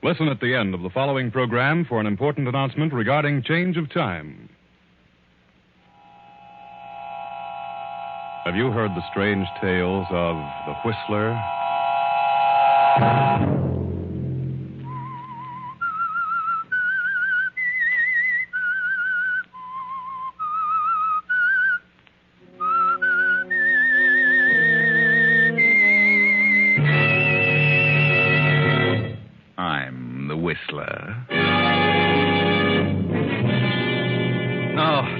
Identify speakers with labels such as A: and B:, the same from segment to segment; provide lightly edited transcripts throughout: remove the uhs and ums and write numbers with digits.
A: Listen at the end of the following program for an important announcement regarding change of time. Have you heard the strange tales of the Whistler?
B: I'm the Whistler.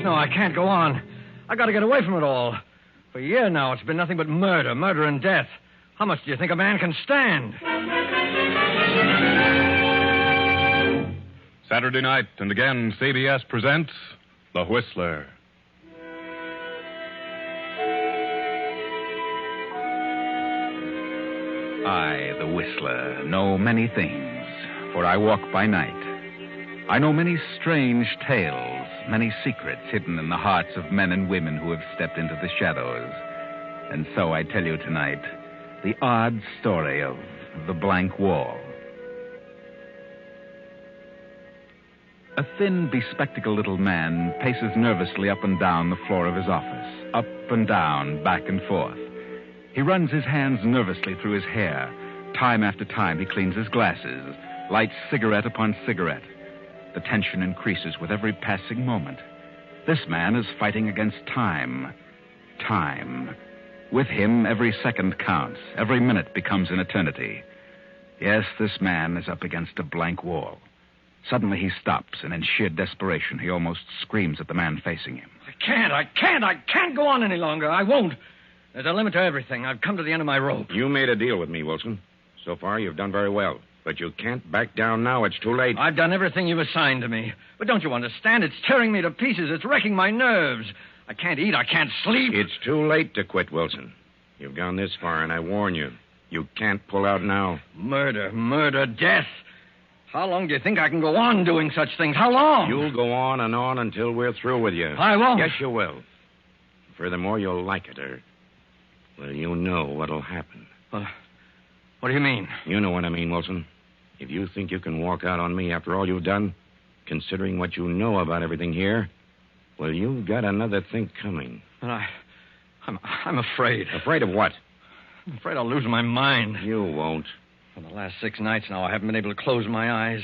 C: No, I can't go on. I got to get away from it all. For a year now, it's been nothing but murder and death. How much do you think a man can stand?
A: Saturday night, and again, CBS presents The Whistler.
B: I, the Whistler, know many things, for I walk by night. I know many strange tales, many secrets hidden in the hearts of men and women who have stepped into the shadows. And so I tell you tonight the odd story of the blank wall. A thin, bespectacled little man paces nervously up and down the floor of his office, up and down, back and forth. He runs his hands nervously through his hair. Time after time, he cleans his glasses, lights cigarette upon cigarette. The tension increases with every passing moment. This man is fighting against time. Time. With him, every second counts. Every minute becomes an eternity. Yes, this man is up against a blank wall. Suddenly he stops, and in sheer desperation, he almost screams at the man facing him.
C: I can't go on any longer. I won't. There's a limit to everything. I've come to the end of my rope.
D: You made a deal with me, Wilson. So far, you've done very well. But you can't back down now. It's too late.
C: I've done everything you've assigned to me. But don't you understand? It's tearing me to pieces. It's wrecking my nerves. I can't eat. I can't sleep.
D: It's too late to quit, Wilson. You've gone this far, and I warn you, you can't pull out now.
C: Murder, death. How long do you think I can go on doing such things? How long?
D: You'll go on and on until we're through with you.
C: I won't.
D: Yes, you will. Furthermore, you'll like it, or... well, you know what'll happen.
C: What do you mean?
D: You know what I mean, Wilson. If you think you can walk out on me after all you've done, considering what you know about everything here, well, you've got another think coming.
C: But I'm afraid.
D: Afraid of what?
C: I'm afraid I'll lose my mind.
D: You won't.
C: For the last 6 nights now, I haven't been able to close my eyes.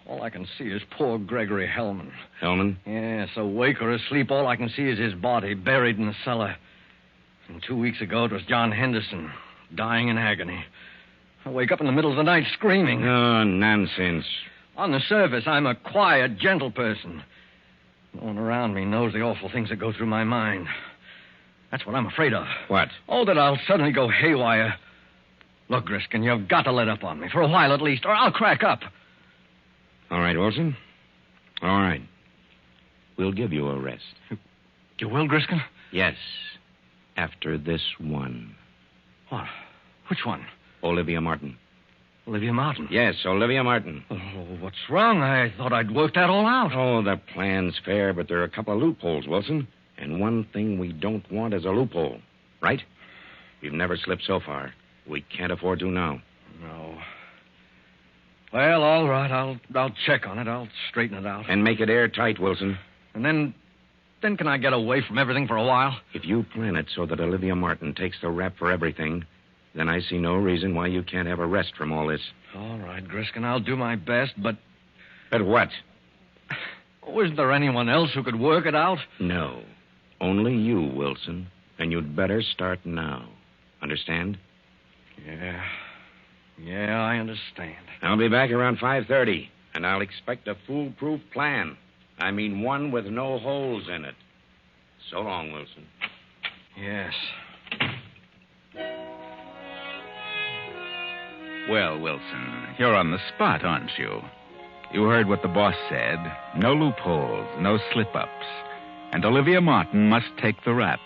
C: All I can see is poor Gregory Hellman.
D: Hellman?
C: Yes, awake or asleep, all I can see is his body buried in the cellar. And 2 weeks ago, it was John Henderson, dying in agony. I wake up in the middle of the night screaming.
D: Oh, nonsense.
C: On the surface, I'm a quiet, gentle person. No one around me knows the awful things that go through my mind. That's what I'm afraid of.
D: What?
C: Oh, that I'll suddenly go haywire. Look, Griskin, you've got to let up on me, for a while at least, or I'll crack up.
D: All right, Wilson. All right. We'll give you a rest.
C: You will, Griskin?
D: Yes. After this one.
C: What? Which one?
D: Olivia Martin.
C: Olivia Martin?
D: Yes, Olivia Martin.
C: Oh, what's wrong? I thought I'd worked that all out.
D: Oh, the plan's fair, but there are a couple of loopholes, Wilson. And one thing we don't want is a loophole. Right? We've never slipped so far. We can't afford to now.
C: No. Well, all right. I'll check on it. I'll straighten it out.
D: And make it airtight, Wilson.
C: And then can I get away from everything for a while?
D: If you plan it so that Olivia Martin takes the rap for everything, then I see no reason why you can't have a rest from all this.
C: All right, Griskin, I'll do my best, but...
D: But what?
C: Oh, isn't there anyone else who could work it out?
D: No. Only you, Wilson. And you'd better start now. Understand?
C: Yeah, I understand.
D: I'll be back around 5:30, and I'll expect a foolproof plan. I mean one with no holes in it. So long, Wilson.
C: Yes.
B: Well, Wilson, you're on the spot, aren't you? You heard what the boss said. No loopholes, no slip-ups. And Olivia Martin must take the rap.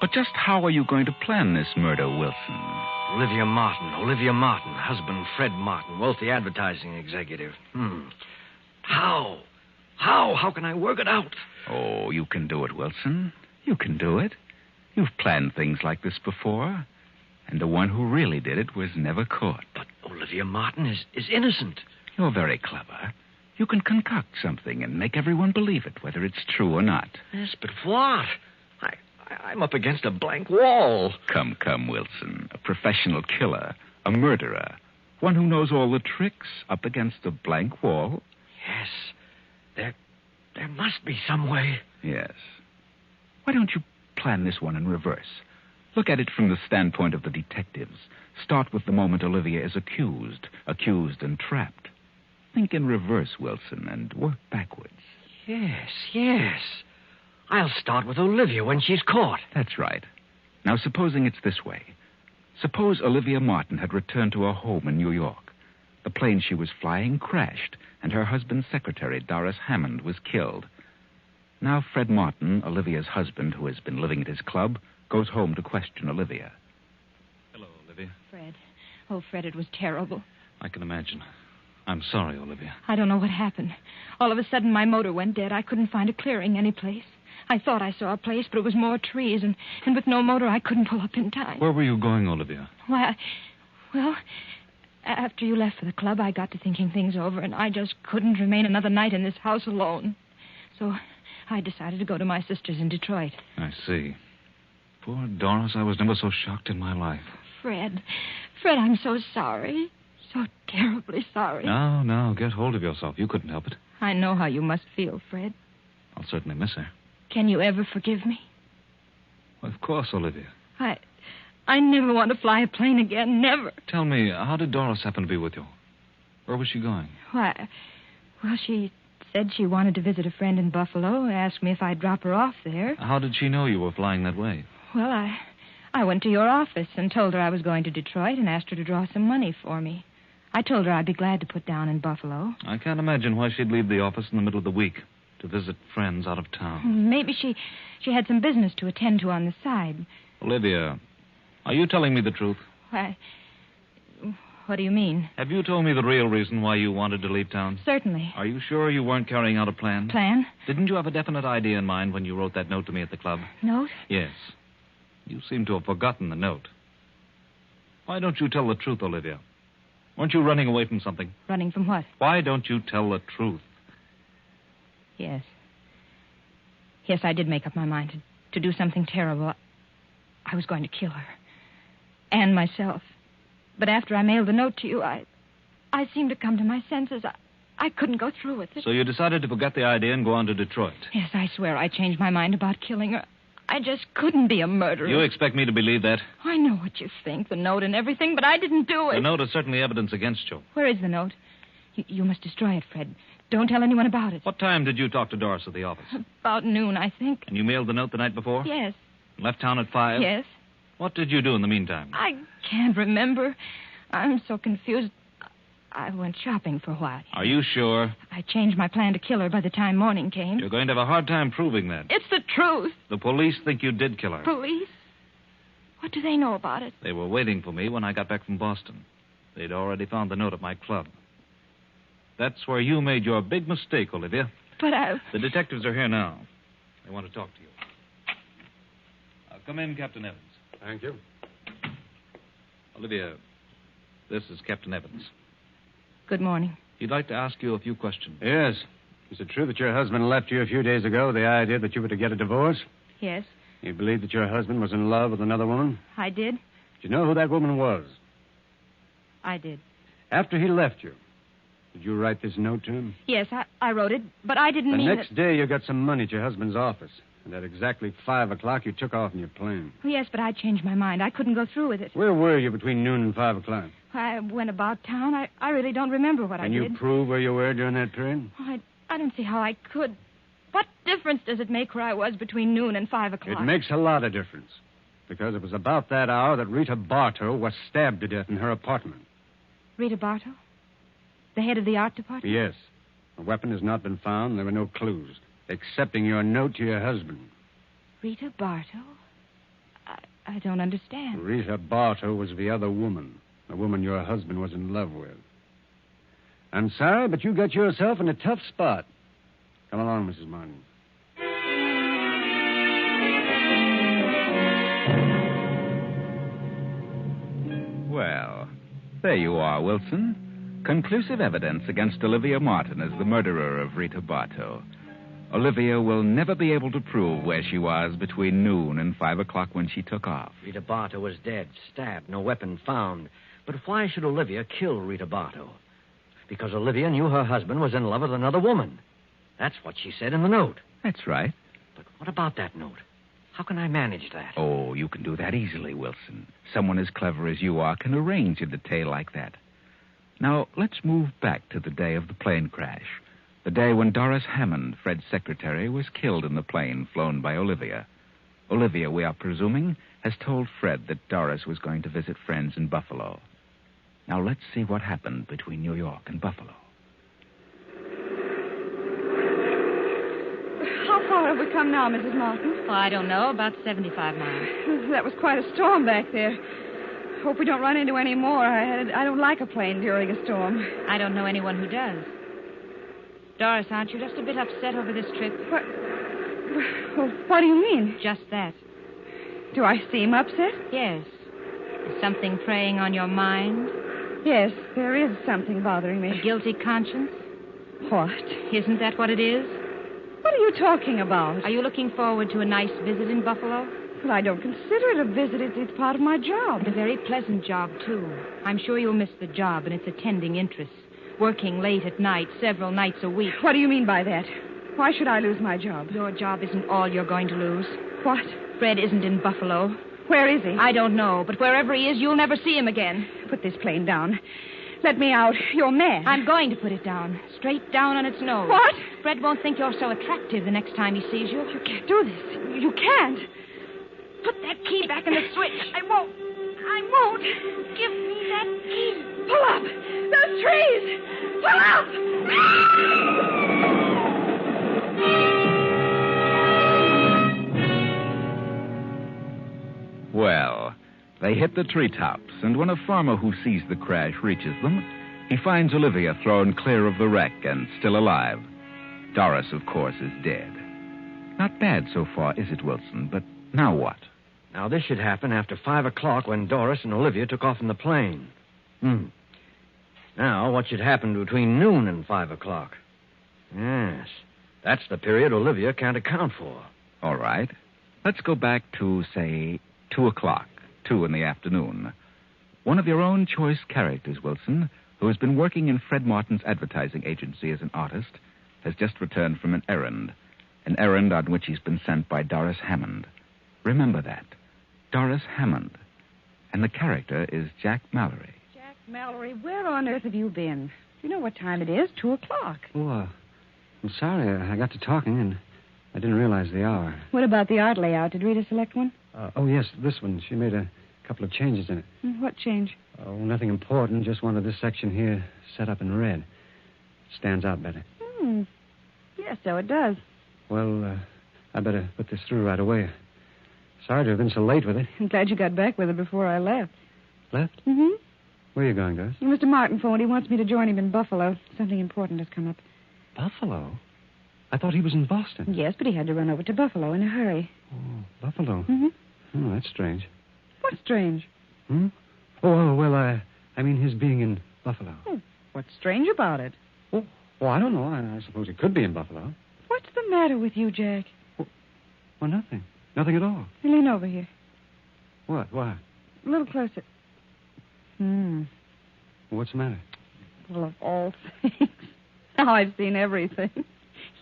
B: But just how are you going to plan this murder, Wilson?
C: Olivia Martin, husband Fred Martin, wealthy advertising executive. How? How can I work it out?
B: Oh, you can do it, Wilson. You can do it. You've planned things like this before. And the one who really did it was never caught.
C: But Olivia Martin is innocent.
B: You're very clever. You can concoct something and make everyone believe it, whether it's true or not.
C: Yes, but what? I'm up against a blank wall.
B: Come, Wilson. A professional killer, a murderer, one who knows all the tricks, up against a blank wall.
C: Yes. There must be some way.
B: Yes. Why don't you plan this one in reverse? Look at it from the standpoint of the detectives. Start with the moment Olivia is accused and trapped. Think in reverse, Wilson, and work backwards.
C: Yes. I'll start with Olivia when she's caught.
B: That's right. Now, supposing it's this way. Suppose Olivia Martin had returned to her home in New York. The plane she was flying crashed, and her husband's secretary, Doris Hammond, was killed. Now, Fred Martin, Olivia's husband, who has been living at his club, goes home to question Olivia.
E: Hello, Olivia.
F: Fred. Oh, Fred, it was terrible.
E: I can imagine. I'm sorry, Olivia.
F: I don't know what happened. All of a sudden, my motor went dead. I couldn't find a clearing anyplace. I thought I saw a place, but it was more trees, and with no motor, I couldn't pull up in time.
E: Where were you going, Olivia?
F: Why, well, after you left for the club, I got to thinking things over, and I just couldn't remain another night in this house alone. So I decided to go to my sister's in Detroit.
E: I see. Poor Doris, I was never so shocked in my life.
F: Fred, I'm so sorry. So terribly sorry.
E: No, get hold of yourself. You couldn't help it.
F: I know how you must feel, Fred.
E: I'll certainly miss her.
F: Can you ever forgive me?
E: Of course, Olivia.
F: I never want to fly a plane again. Never.
E: Tell me, how did Doris happen to be with you? Where was she going?
F: Why, well, she said she wanted to visit a friend in Buffalo, asked me if I'd drop her off there.
E: How did she know you were flying that way?
F: Well, I went to your office and told her I was going to Detroit and asked her to draw some money for me. I told her I'd be glad to put down in Buffalo.
E: I can't imagine why she'd leave the office in the middle of the week to visit friends out of town.
F: Maybe she had some business to attend to on the side.
E: Olivia, are you telling me the truth?
F: Why, what do you mean?
E: Have you told me the real reason why you wanted to leave town?
F: Certainly.
E: Are you sure you weren't carrying out a plan?
F: Plan?
E: Didn't you have a definite idea in mind when you wrote that note to me at the club?
F: Note?
E: Yes. You seem to have forgotten the note. Why don't you tell the truth, Olivia? Weren't you running away from something?
F: Running from what?
E: Why don't you tell the truth?
F: Yes. Yes, I did make up my mind to do something terrible. I was going to kill her. And myself. But after I mailed the note to you, I seemed to come to my senses. I couldn't go through with it.
E: So you decided to forget the idea and go on to Detroit?
F: Yes, I swear I changed my mind about killing her. I just couldn't be a murderer.
E: You expect me to believe that?
F: I know what you think, the note and everything, but I didn't do it.
E: The note is certainly evidence against you.
F: Where is the note? You must destroy it, Fred. Don't tell anyone about it.
E: What time did you talk to Doris at the office?
F: About noon, I think.
E: And you mailed the note the night before?
F: Yes.
E: Left town at 5?
F: Yes.
E: What did you do in the meantime?
F: I can't remember. I'm so confused. I went shopping for a while.
E: Are you sure?
F: I changed my plan to kill her by the time morning came.
E: You're going to have a hard time proving that.
F: It's the truth.
E: The police think you did kill her.
F: Police? What do they know about it?
E: They were waiting for me when I got back from Boston. They'd already found the note at my club. That's where you made your big mistake, Olivia.
F: But
E: The detectives are here now. They want to talk to you. Come in, Captain Evans.
A: Thank you.
E: Olivia, this is Captain Evans.
F: Good morning.
E: He'd like to ask you a few questions.
G: Yes. Is it true that your husband left you a few days ago with the idea that you were to get a divorce?
F: Yes,
G: You believed that your husband was in love with another woman?
F: I did.
G: Did you know who that woman was?
F: I did.
G: After he left you, did you write this note to him?
F: Yes, I wrote it, but I didn't
G: The
F: mean
G: next day, you got some money at your husband's office. And at exactly 5 o'clock, you took off in your plane.
F: Yes, but I changed my mind. I couldn't go through with it.
G: Where were you between noon and 5 o'clock?
F: I went about town. I really don't remember what I
G: Can
F: did.
G: you prove where you were during that period?
F: I don't see how I could. What difference does it make where I was between noon and 5 o'clock?
G: It makes a lot of difference. Because it was about that hour that Rita Bartow was stabbed to death in her apartment.
F: Rita Bartow? The head of the art department?
G: Yes. The weapon has not been found. There were no clues, excepting your note to your husband.
F: Rita Bartow? I don't understand.
G: Rita Bartow was the other woman, the woman your husband was in love with. I'm sorry, but you got yourself in a tough spot. Come along, Mrs. Martin.
B: Well, there you are, Wilson. Conclusive evidence against Olivia Martin as the murderer of Rita Bartow. Olivia will never be able to prove where she was between noon and 5 o'clock when she took off.
C: Rita Bartow was dead, stabbed, no weapon found. But why should Olivia kill Rita Bartow? Because Olivia knew her husband was in love with another woman. That's what she said in the note.
B: That's right.
C: But what about that note? How can I manage that?
B: Oh, you can do that easily, Wilson. Someone as clever as you are can arrange a detail like that. Now, let's move back to the day of the plane crash. The day when Doris Hammond, Fred's secretary, was killed in the plane flown by Olivia. Olivia, we are presuming, has told Fred that Doris was going to visit friends in Buffalo. Now, let's see what happened between New York and Buffalo.
H: How far have we come now, Mrs. Martin?
F: Oh, I don't know, about 75 miles.
H: That was quite a storm back there. Hope we don't run into any more. I don't like a plane during a storm.
F: I don't know anyone who does. Doris, aren't you just a bit upset over this trip?
H: What do you mean?
F: Just that.
H: Do I seem upset?
F: Yes. Is something preying on your mind?
H: Yes, there is something bothering me.
F: A guilty conscience?
H: What?
F: Isn't that what it is?
H: What are you talking about?
F: Are you looking forward to a nice visit in Buffalo?
H: Well, I don't consider it a visit. It's part of my job.
F: And a very pleasant job, too. I'm sure you'll miss the job and its attending interests. Working late at night, several nights a week.
H: What do you mean by that? Why should I lose my job?
F: Your job isn't all you're going to lose.
H: What?
F: Fred isn't in Buffalo.
H: Where is he?
F: I don't know, but wherever he is, you'll never see him again.
H: Put this plane down. Let me out. You're mad.
F: I'm going to put it down. Straight down on its nose.
H: What?
F: Fred won't think you're so attractive the next time he sees you.
H: You can't do this. You can't.
F: Put that key back in the switch.
H: I won't.
F: Give me that key.
H: Pull up. Those trees. Pull up.
B: Well, they hit the treetops, and when a farmer who sees the crash reaches them, he finds Olivia thrown clear of the wreck and still alive. Doris, of course, is dead. Not bad so far, is it, Wilson? But now what?
C: Now, this should happen after 5 o'clock when Doris and Olivia took off in the plane. Now, what should happen between noon and 5 o'clock? Yes, that's the period Olivia can't account for.
B: All right. Let's go back to, say, 2 o'clock, 2 in the afternoon. One of your own choice characters, Wilson, who has been working in Fred Martin's advertising agency as an artist, has just returned from an errand on which he's been sent by Doris Hammond. Remember that. Doris Hammond. And the character is Jack Mallory.
H: Jack Mallory, where on earth have you been? You know what time it is? 2 o'clock.
G: Oh, I'm sorry. I got to talking, and I didn't realize the hour.
H: What about the art layout? Did Rita select one?
G: Oh, yes, this one. She made a couple of changes in it.
H: What change?
G: Oh, nothing important. Just wanted this section here set up in red. It stands out better.
H: Yes, so it does.
G: Well, I better put this through right away. Sorry to have been so late with it.
H: I'm glad you got back with it before I left.
G: Left?
H: Mm-hmm.
G: Where are you going, Doris?
H: Mr. Martin phoned. He wants me to join him in Buffalo. Something important has come up.
G: Buffalo? I thought he was in Boston.
H: Yes, but he had to run over to Buffalo in a hurry.
G: Oh, Buffalo.
H: Mm-hmm.
G: Oh, that's strange.
H: What's strange?
G: Oh, well, I mean his being in Buffalo.
H: Oh, what's strange about it?
G: Oh, I don't know. I suppose he could be in Buffalo.
H: What's the matter with you, Jack?
G: Well, nothing. Nothing at all.
H: Lean over here.
G: What? Why?
H: A little closer.
G: What's the matter?
H: Well, of all things. Now I've seen everything.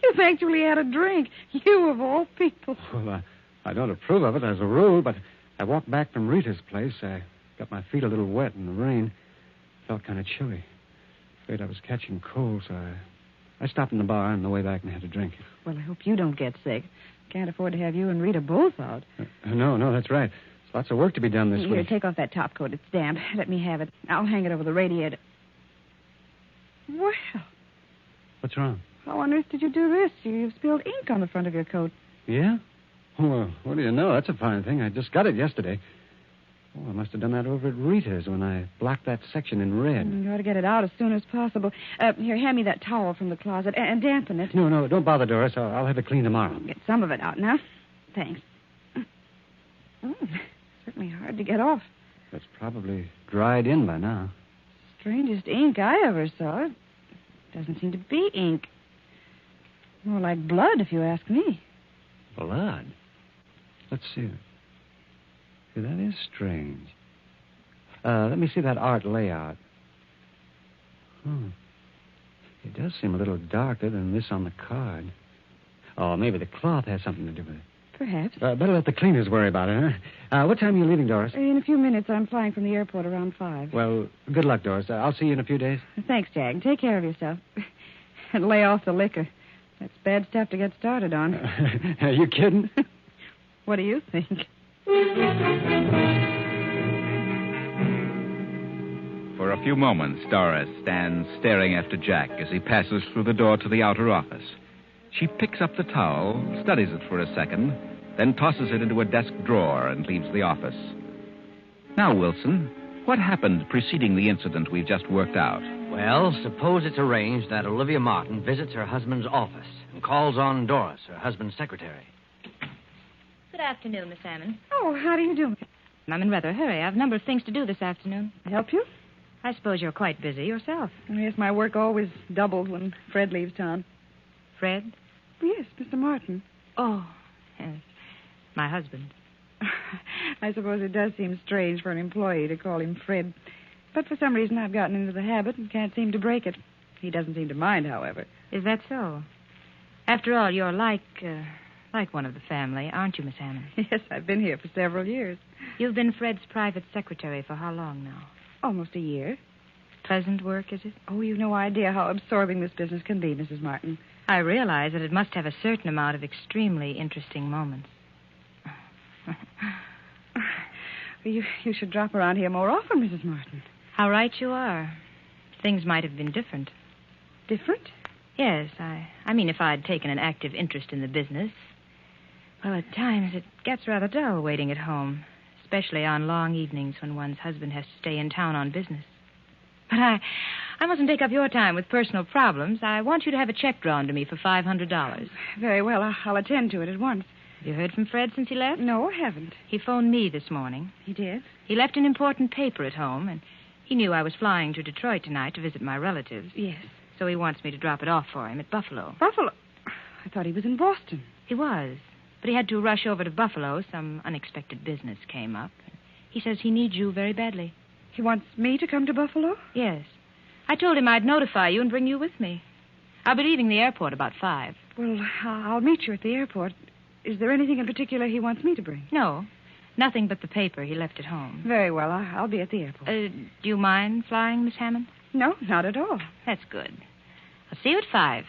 H: You've actually had a drink. You, of all people.
G: Well, I don't approve of it as a rule, but I walked back from Rita's place. I got my feet a little wet in the rain. Felt kind of chilly. Afraid I was catching cold, so I stopped in the bar on the way back and had a drink.
H: Well, I hope you don't get sick. Can't afford to have you and Rita both out.
G: No, that's right. There's lots of work to be done this
H: Here,
G: week.
H: take off that top coat. It's damp. Let me have it. I'll hang it over the radiator. Well,
G: What's wrong?
H: how on earth did you do this? You've spilled ink on the front of your coat.
G: Yeah? Well, what do you know? That's a fine thing. I just got it yesterday. Oh, I must have done that over at Rita's when I blocked that section in red.
H: You ought to get it out as soon as possible. Here, hand me that towel from the closet and dampen it.
G: No, don't bother, Doris. I'll have it cleaned tomorrow.
H: Get some of it out now. Thanks. Certainly hard to get off.
G: It's probably dried in by now.
H: Strangest ink I ever saw. It doesn't seem to be ink. More like blood, if you ask me.
G: Blood? Let's see. See, that is strange. Let me see that art layout. It does seem a little darker than this on the card. Oh, maybe the cloth has something to do with it.
H: Perhaps.
G: Better let the cleaners worry about it, huh? What time are you leaving, Doris?
H: In a few minutes, I'm flying from the airport around 5.
G: Well, good luck, Doris. I'll see you in a few days.
H: Thanks, Jack. Take care of yourself. And lay off the liquor. That's bad stuff to get started on.
G: Are you kidding?
H: What do you think?
B: For a few moments, Doris stands staring after Jack as he passes through the door to the outer office. She picks up the towel, studies it for a second, then tosses it into a desk drawer and leaves the office. Now, Wilson, what happened preceding the incident we've just worked out?
C: Well, suppose it's arranged that Olivia Martin visits her husband's office and calls on Doris, her husband's secretary.
F: Good afternoon, Miss Hammond.
H: Oh, how do you do?
F: I'm in rather a hurry. I have a number of things to do this afternoon.
H: Help you?
F: I suppose you're quite busy yourself.
H: Yes, my work always doubles when Fred leaves town.
F: Fred?
H: Yes, Mr. Martin.
F: Oh, yes. My husband.
H: I suppose it does seem strange for an employee to call him Fred. But for some reason I've gotten into the habit and can't seem to break it. He doesn't seem to mind, however.
F: Is that so? After all, you're like one of the family, aren't you, Miss Hammond?
H: Yes, I've been here for several years.
F: You've been Fred's private secretary for how long now?
H: Almost a year.
F: Pleasant work, is it?
H: Oh, you've no idea how absorbing this business can be, Mrs. Martin.
F: I realize that it must have a certain amount of extremely interesting moments.
H: You should drop around here more often, Mrs. Martin.
F: How right you are. Things might have been different.
H: Different?
F: Yes, I mean if I'd taken an active interest in the business. Well, at times it gets rather dull waiting at home, especially on long evenings when one's husband has to stay in town on business. But I mustn't take up your time with personal problems. I want you to have a check drawn to me for $500.
H: Very well. I'll attend to it at once.
F: Have you heard from Fred since he left?
H: No, I haven't.
F: He phoned me this morning.
H: He did?
F: He left an important paper at home, and he knew I was flying to Detroit tonight to visit my relatives.
H: Yes.
F: So he wants me to drop it off for him at Buffalo.
H: Buffalo? I thought he was in Boston.
F: He was, but he had to rush over to Buffalo. Some unexpected business came up. He says he needs you very badly.
H: He wants me to come to Buffalo?
F: Yes. I told him I'd notify you and bring you with me. I'll be leaving the airport about 5.
H: Well, I'll meet you at the airport. Is there anything in particular he wants me to bring?
F: No. Nothing but the paper he left at home.
H: Very well. I'll be at the airport.
F: Do you mind flying, Miss Hammond?
H: No, not at all.
F: That's good. I'll see you at 5.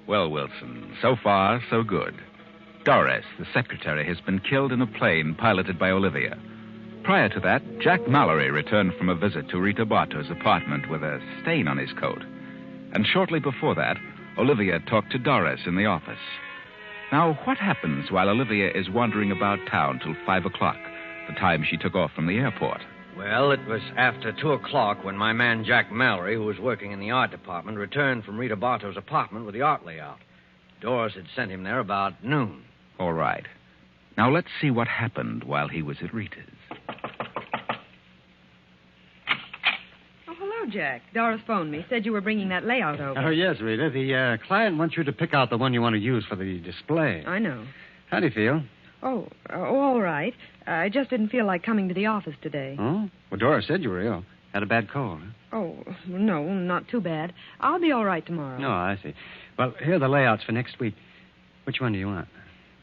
B: Well, Wilson, so far, so good. Doris, the secretary, has been killed in a plane piloted by Olivia. Prior to that, Jack Mallory returned from a visit to Rita Bartow's apartment with a stain on his coat. And shortly before that, Olivia talked to Doris in the office. Now, what happens while Olivia is wandering about town till 5 o'clock, the time she took off from the airport?
C: Well, it was after 2 o'clock when my man Jack Mallory, who was working in the art department, returned from Rita Bartow's apartment with the art layout. Doris had sent him there about noon.
B: All right. Now, let's see what happened while he was at Rita's.
I: Oh, hello, Jack. Doris phoned me. Said you were bringing that layout over.
G: Oh, yes, Rita. The client wants you to pick out the one you want to use for the display.
I: I know.
G: How do you feel?
I: Oh, all right. I just didn't feel like coming to the office today.
G: Oh? Well, Doris said you were ill. Had a bad cold, huh?
I: Oh, no, not too bad. I'll be all right tomorrow.
G: No, I see. Well, here are the layouts for next week. Which one do you want?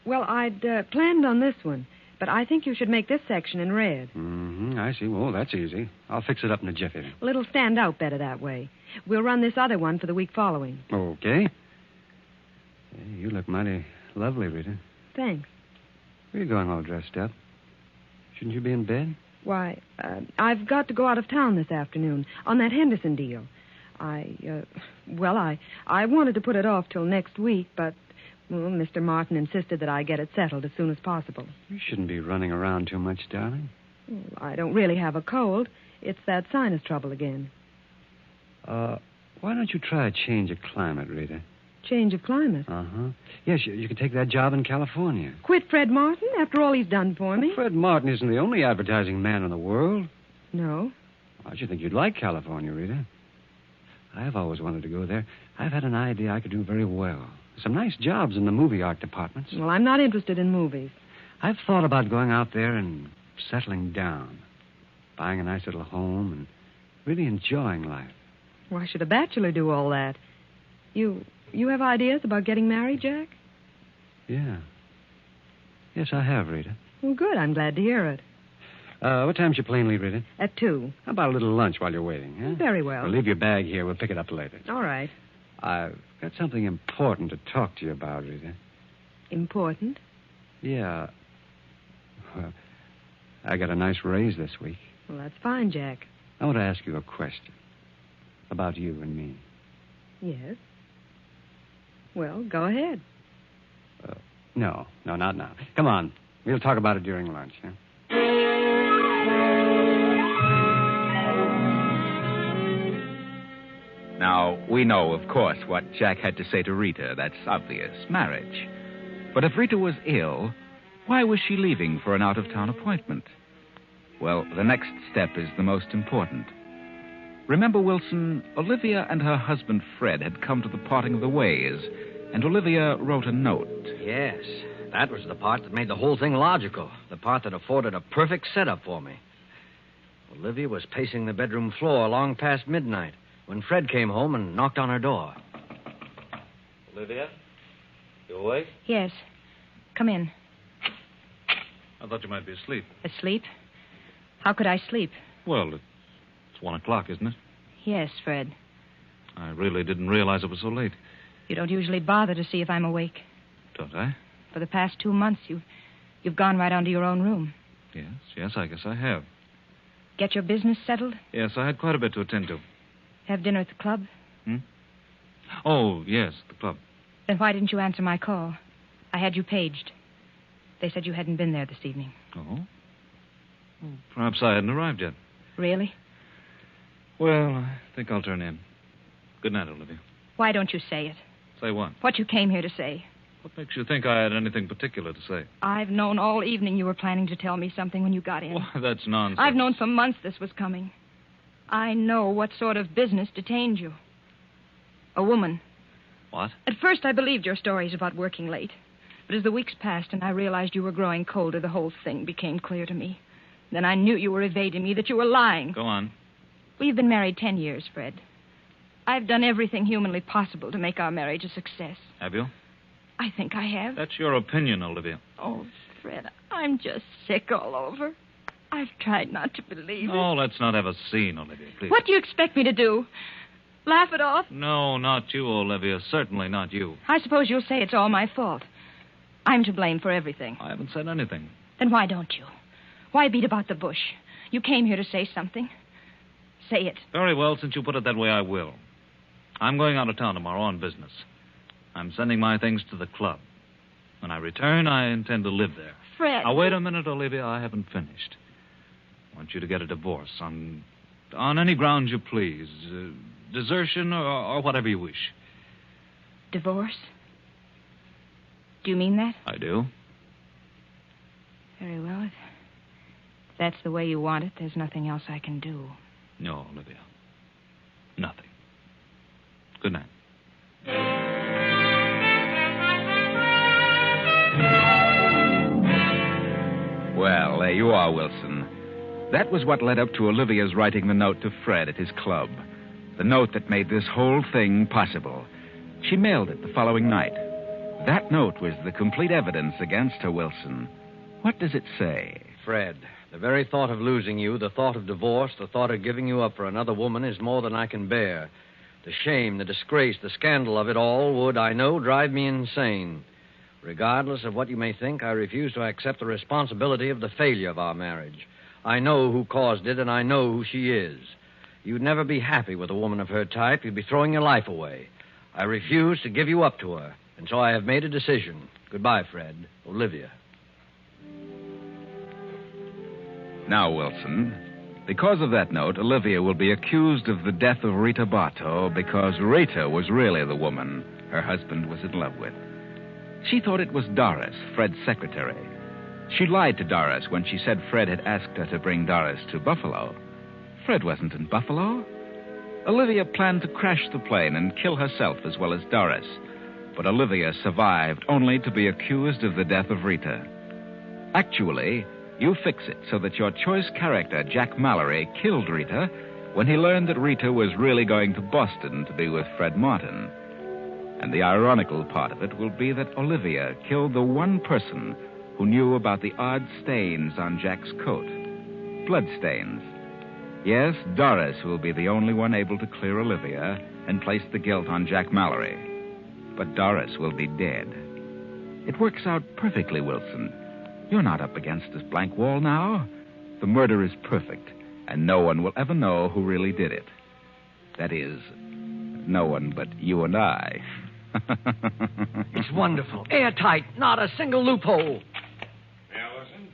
I: Well, I'd planned on this one, but I think you should make this section in red.
G: Mm-hmm, I see. Well, that's easy. I'll fix it up in a jiffy.
I: Well, it'll stand out better that way. We'll run this other one for the week following.
G: Okay. Hey, you look mighty lovely, Rita.
I: Thanks.
G: Where are you going all dressed up? Shouldn't you be in bed?
I: Why, I've got to go out of town this afternoon on that Henderson deal. I wanted to put it off till next week, but, well, Mr. Martin insisted that I get it settled as soon as possible.
G: You shouldn't be running around too much, darling.
I: Well, I don't really have a cold. It's that sinus trouble again.
G: Why don't you try a change of climate, Rita?
I: change of climate.
G: Uh-huh. Yes, you could take that job in California.
I: Quit Fred Martin after all he's done for me?
G: Fred Martin isn't the only advertising man in the world.
I: No.
G: I should think you'd like California, Rita. I've always wanted to go there. I've had an idea I could do very well. Some nice jobs in the movie art departments.
I: Well, I'm not interested in movies.
G: I've thought about going out there and settling down, buying a nice little home and really enjoying life.
I: Why should a bachelor do all that? You have ideas about getting married, Jack?
G: Yeah. Yes, I have, Rita.
I: Well, good. I'm glad to hear it.
G: What time's your plane leave, Rita?
I: At 2.
G: How about a little lunch while you're waiting, huh?
I: Very well.
G: Well, leave your bag here. We'll pick it up later.
I: All right.
G: I've got something important to talk to you about, Rita.
I: Important?
G: Yeah. Well, I got a nice raise this week.
I: Well, that's fine, Jack.
G: I want to ask you a question about you and me.
I: Yes. Well, go ahead.
G: No, not now. Come on. We'll talk about it during lunch, huh?
B: Now, we know, of course, what Jack had to say to Rita. That's obvious. Marriage. But if Rita was ill, why was she leaving for an out-of-town appointment? Well, the next step is the most important. Remember, Wilson, Olivia and her husband Fred had come to the parting of the ways, and Olivia wrote a note.
C: Yes, that was the part that made the whole thing logical. The part that afforded a perfect setup for me. Olivia was pacing the bedroom floor long past midnight when Fred came home and knocked on her door.
E: Olivia? You awake?
F: Yes. Come in.
E: I thought you might be asleep.
F: Asleep? How could I sleep?
E: Well, it's 1 o'clock, isn't it?
F: Yes, Fred.
E: I really didn't realize it was so late.
F: You don't usually bother to see if I'm awake.
E: Don't I?
F: For the past 2 months, you've gone right on to your own room.
E: Yes, I guess I have.
F: Get your business settled?
E: Yes, I had quite a bit to attend to.
F: Have dinner at the club?
E: Oh, yes, the club.
F: Then why didn't you answer my call? I had you paged. They said you hadn't been there this evening.
E: Oh? Well, perhaps I hadn't arrived yet.
F: Really?
E: Well, I think I'll turn in. Good night, Olivia.
F: Why don't you say it?
E: Say what?
F: What you came here to say.
E: What makes you think I had anything particular to say?
F: I've known all evening you were planning to tell me something when you got in.
E: Why, that's nonsense.
F: I've known for months this was coming. I know what sort of business detained you. A woman.
E: What?
F: At first, I believed your stories about working late. But as the weeks passed and I realized you were growing colder, the whole thing became clear to me. Then I knew you were evading me, that you were lying.
E: Go on.
F: We've been married 10 years, Fred. I've done everything humanly possible to make our marriage a success.
E: Have you?
F: I think I have.
E: That's your opinion, Olivia.
F: Oh, Fred, I'm just sick all over. I've tried not to believe it.
E: Oh, let's not have a scene, Olivia, please.
F: What do you expect me to do? Laugh it off?
E: No, not you, Olivia. Certainly not you.
F: I suppose you'll say it's all my fault. I'm to blame for everything.
E: I haven't said anything.
F: Then why don't you? Why beat about the bush? You came here to say something. Say it.
E: Very well, since you put it that way, I will. I'm going out of town tomorrow on business. I'm sending my things to the club. When I return, I intend to live there.
F: Fred.
E: Now, wait a minute, Olivia. I haven't finished. I want you to get a divorce on any grounds you please. Desertion or whatever you wish.
F: Divorce? Do you mean that?
E: I do.
F: Very well. If that's the way you want it, there's nothing else I can do.
E: No, Olivia. Nothing. Good night.
B: Well, there you are, Wilson. That was what led up to Olivia's writing the note to Fred at his club. The note that made this whole thing possible. She mailed it the following night. That note was the complete evidence against her, Wilson. What does it say?
C: Fred, the very thought of losing you, the thought of divorce, the thought of giving you up for another woman is more than I can bear. The shame, the disgrace, the scandal of it all would, I know, drive me insane. Regardless of what you may think, I refuse to accept the responsibility of the failure of our marriage. I know who caused it, and I know who she is. You'd never be happy with a woman of her type. You'd be throwing your life away. I refuse to give you up to her, and so I have made a decision. Goodbye, Fred. Olivia.
B: Now, Wilson, because of that note, Olivia will be accused of the death of Rita Bartow because Rita was really the woman. her husband was in love with. She thought it was Doris, Fred's secretary. She lied to Doris when she said Fred had asked her to bring Doris to Buffalo. Fred wasn't in Buffalo. Olivia planned to crash the plane and kill herself as well as Doris. But Olivia survived only to be accused of the death of Rita. Actually, you fix it so that your choice character, Jack Mallory, killed Rita when he learned that Rita was really going to Boston to be with Fred Martin. And the ironical part of it will be that Olivia killed the one person who knew about the odd stains on Jack's coat. Blood stains. Yes, Doris will be the only one able to clear Olivia and place the guilt on Jack Mallory. But Doris will be dead. It works out perfectly, Wilson. You're not up against this blank wall now. The murder is perfect, and no one will ever know who really did it. That is, no one but you and I.
C: It's wonderful. Airtight. Not a single loophole.
D: Yeah, Wilson?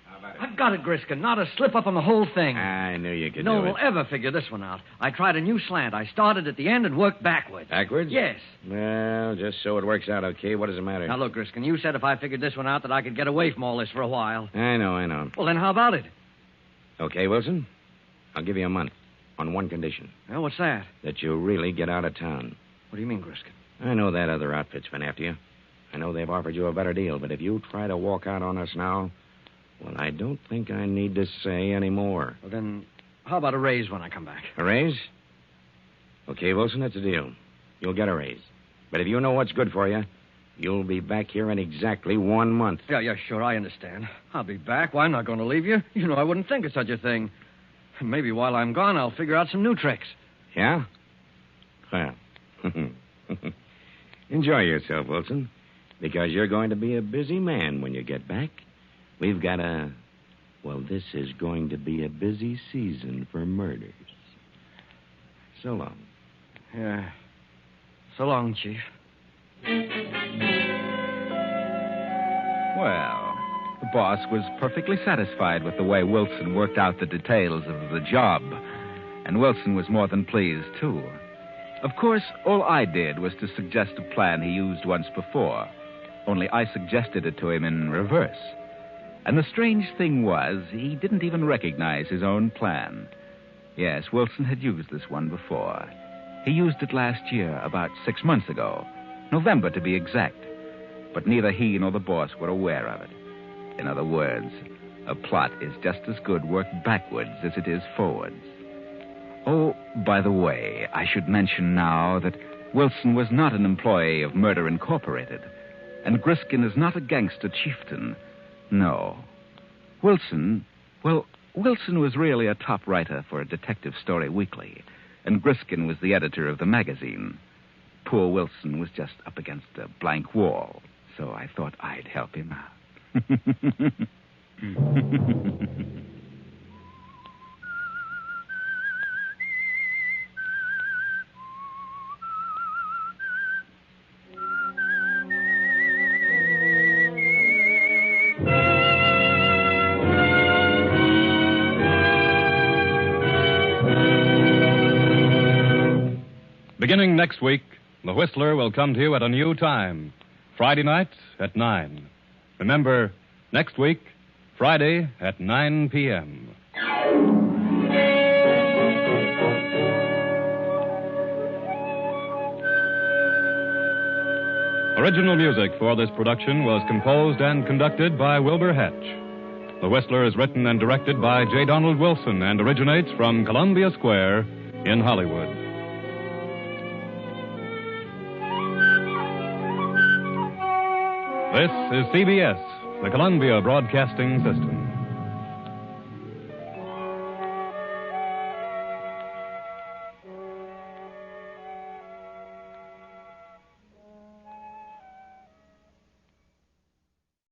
D: How about it?
C: I've got it, Griskin. Not a slip-up on the whole thing.
D: I knew you could
C: No
D: do
C: one
D: it.
C: will ever figure this one out. I tried a new slant. I started at the end and worked backwards.
D: Backwards?
C: Yes.
D: Well, just so it works out okay, what does it matter?
C: Now, look, Griskin, you said if I figured this one out that I could get away from all this for a while.
D: I know.
C: Well, then how about it?
D: Okay, Wilson? I'll give you a month on one condition.
C: Well, what's that?
D: That you really get out of town.
C: What do you mean, Griskin?
D: I know that other outfit's been after you. I know they've offered you a better deal, but if you try to walk out on us now, well, I don't think I need to say any more.
C: Well, then, how about a raise when I come back?
D: A raise? Okay, Wilson, that's a deal. You'll get a raise. But if you know what's good for you, you'll be back here in exactly 1 month.
C: Yeah, sure, I understand. I'll be back. Why, I'm not going to leave you. You know I wouldn't think of such a thing. Maybe while I'm gone, I'll figure out some new tricks.
D: Yeah? Well, enjoy yourself, Wilson, because you're going to be a busy man when you get back. We've got this is going to be a busy season for murders. So long.
C: Yeah. So long, Chief.
B: Well, the boss was perfectly satisfied with the way Wilson worked out the details of the job. And Wilson was more than pleased, too. Of course, all I did was to suggest a plan he used once before. Only I suggested it to him in reverse. And the strange thing was, he didn't even recognize his own plan. Yes, Wilson had used this one before. He used it last year, about 6 months ago. November, to be exact. But neither he nor the boss were aware of it. In other words, a plot is just as good worked backwards as it is forwards. Oh, by the way, I should mention now that Wilson was not an employee of Murder Incorporated, and Griskin is not a gangster chieftain. No. Wilson was really a top writer for a detective story weekly, and Griskin was the editor of the magazine. Poor Wilson was just up against a blank wall, so I thought I'd help him out.
A: Beginning next week, The Whistler will come to you at a new time. Friday night at 9. Remember, next week, Friday at 9 p.m. Original music for this production was composed and conducted by Wilbur Hatch. The Whistler is written and directed by J. Donald Wilson and originates from Columbia Square in Hollywood. This is CBS, the Columbia Broadcasting System.